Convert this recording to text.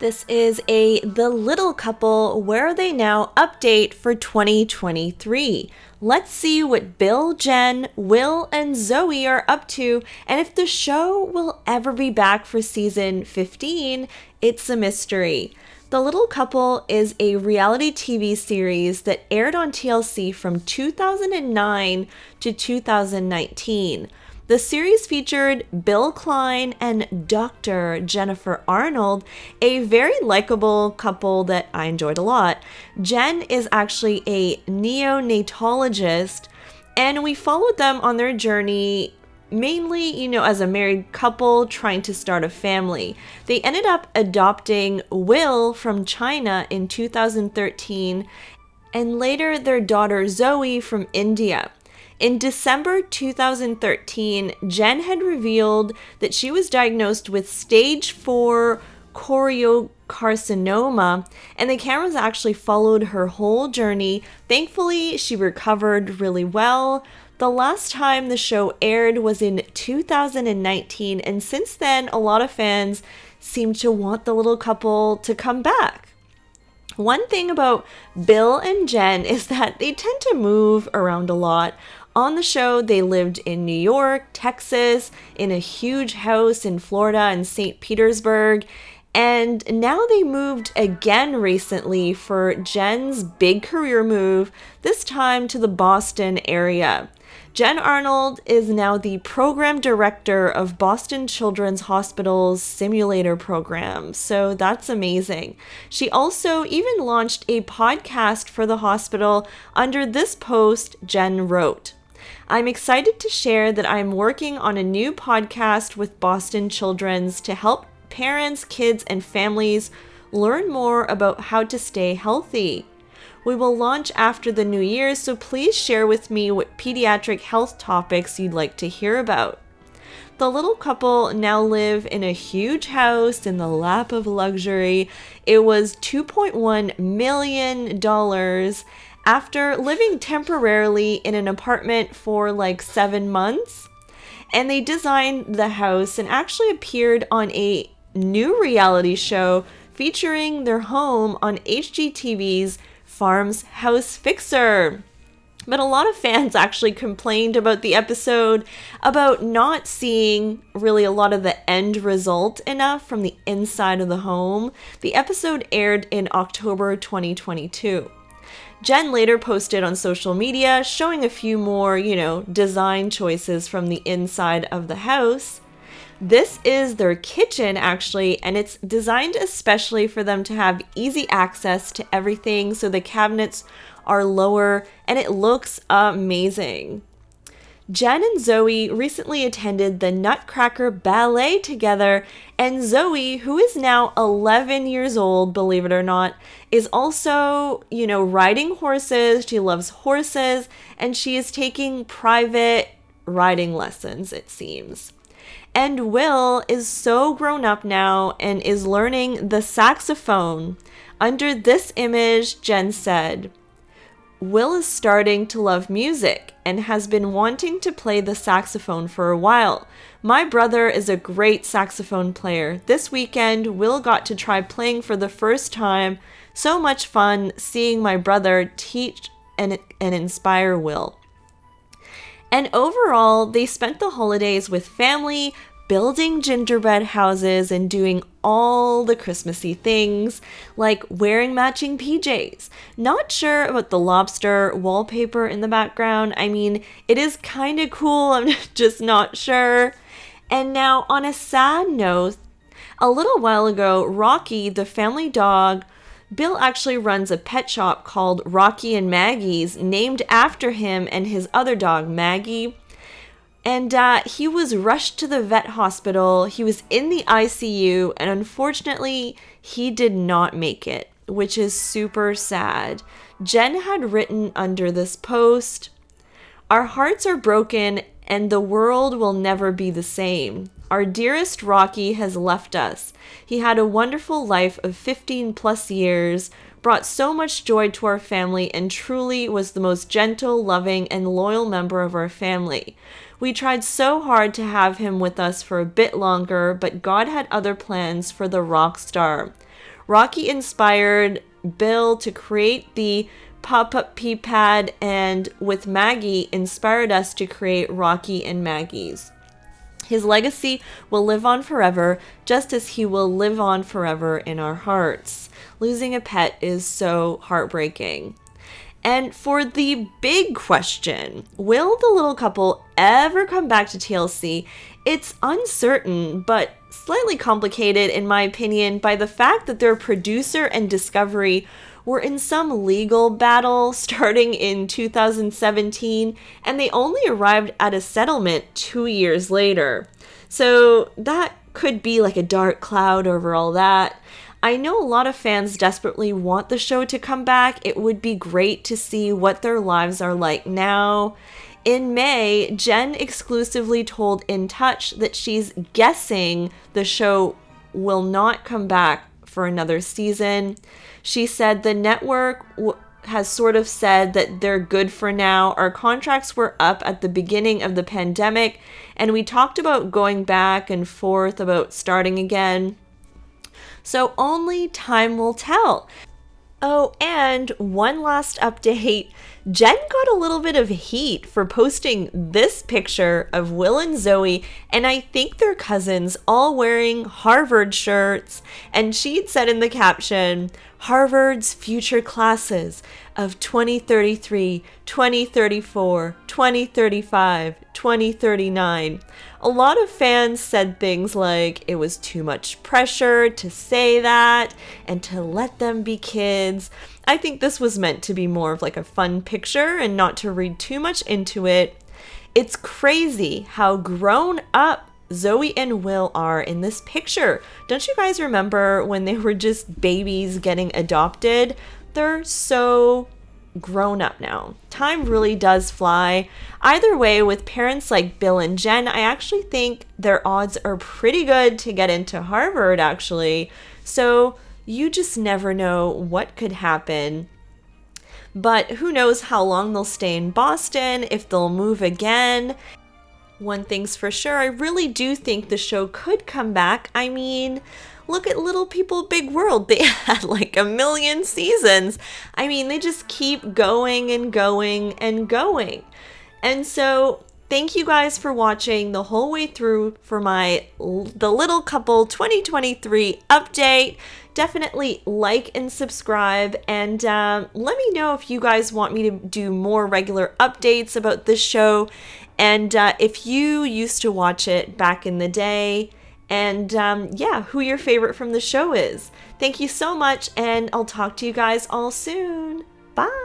This is a The Little Couple, Where Are They Now update for 2023. Let's see what Bill, Jen, Will, and Zoey are up to, and if the show will ever be back for season 15, it's a mystery. The Little Couple is a reality TV series that aired on TLC from 2009 to 2019. The series featured Bill Klein and Dr. Jennifer Arnold, a very likable couple that I enjoyed a lot. Jen is actually a neonatologist, and we followed them on their journey mainly, as a married couple trying to start a family. They ended up adopting Will from China in 2013, and later their daughter Zoey from India. In December 2013, Jen had revealed that she was diagnosed with stage 4 choriocarcinoma, and the cameras actually followed her whole journey. Thankfully, she recovered really well. The last time the show aired was in 2019, and since then, a lot of fans seem to want the little couple to come back. One thing about Bill and Jen is that they tend to move around a lot. On the show, they lived in New York, Texas, in a huge house in Florida and St. Petersburg, and now they moved again recently for Jen's big career move, this time to the Boston area. Jen Arnold is now the program director of Boston Children's Hospital's simulator program, so that's amazing. She also even launched a podcast for the hospital under this post Jen wrote. I'm excited to share that I'm working on a new podcast with Boston Children's to help parents, kids, and families learn more about how to stay healthy. We will launch after the new year, so please share with me what pediatric health topics you'd like to hear about. The little couple now live in a huge house in the lap of luxury. It was $2.1 million after living temporarily in an apartment for like 7 months. And they designed the house and actually appeared on a new reality show featuring their home on HGTV's Farmhouse Fixer. But a lot of fans actually complained about the episode, about not seeing really a lot of the end result enough from the inside of the home. The episode aired in October 2022. Jen later posted on social media showing a few more, design choices from the inside of the house. This is their kitchen, actually, and it's designed especially for them to have easy access to everything, so the cabinets are lower, and it looks amazing. Jen and Zoey recently attended the Nutcracker Ballet together, and Zoey, who is now 11 years old, believe it or not, is also, riding horses. She loves horses, and she is taking private riding lessons, it seems. And Will is so grown up now and is learning the saxophone. Under this image, Jen said, Will is starting to love music and has been wanting to play the saxophone for a while. My brother is a great saxophone player. This weekend, Will got to try playing for the first time. So much fun seeing my brother teach and inspire Will. And overall, they spent the holidays with family, building gingerbread houses and doing all the Christmassy things, like wearing matching PJs. Not sure about the lobster wallpaper in the background. I mean, it is kind of cool, I'm just not sure. And now, on a sad note, a little while ago, Rocky, the family dog, Bill actually runs a pet shop called Rocky and Maggie's, named after him and his other dog, Maggie. And he was rushed to the vet hospital. He was in the ICU, and unfortunately, he did not make it, which is super sad. Jen had written under this post, "Our hearts are broken, and the world will never be the same. Our dearest Rocky has left us. He had a wonderful life of 15 plus years, brought so much joy to our family, and truly was the most gentle, loving, and loyal member of our family. We tried so hard to have him with us for a bit longer, but God had other plans for the rock star. Rocky inspired Bill to create the pop-up pee pad, and with Maggie inspired us to create Rocky and Maggie's. His legacy will live on forever, just as he will live on forever in our hearts. Losing a pet is so heartbreaking. And for the big question, will the little couple ever come back to TLC? It's uncertain, but slightly complicated in my opinion by the fact that their producer and Discovery were in some legal battle starting in 2017, and they only arrived at a settlement 2 years later. So that could be like a dark cloud over all that. I know a lot of fans desperately want the show to come back. It would be great to see what their lives are like now. In May, Jen exclusively told In Touch that she's guessing the show will not come back for another season. She said the network has sort of said that they're good for now. Our contracts were up at the beginning of the pandemic, and we talked about going back and forth about starting again. So only time will tell. Oh, and one last update. Jen got a little bit of heat for posting this picture of Will and Zoey, and I think they're cousins, all wearing Harvard shirts. And she'd said in the caption, Harvard's future classes of 2033, 2034, 2035, 2039. A lot of fans said things like it was too much pressure to say that and to let them be kids. I think this was meant to be more of like a fun picture and not to read too much into it. It's crazy how grown up Zoey and Will are in this picture. Don't you guys remember when they were just babies getting adopted? They're so grown up now. Time really does fly. Either way, with parents like Bill and Jen, I actually think their odds are pretty good to get into Harvard, actually. So you just never know what could happen. But who knows how long they'll stay in Boston, if they'll move again. One thing's for sure, I really do think the show could come back. I mean, look at Little People Big World. They had like 1 million seasons. I mean, they just keep going and going and going. And so thank you guys for watching the whole way through for The Little Couple 2023 update. Definitely like and subscribe, and let me know if you guys want me to do more regular updates about this show, and if you used to watch it back in the day, and who your favorite from the show is. Thank you so much, and I'll talk to you guys all soon. Bye!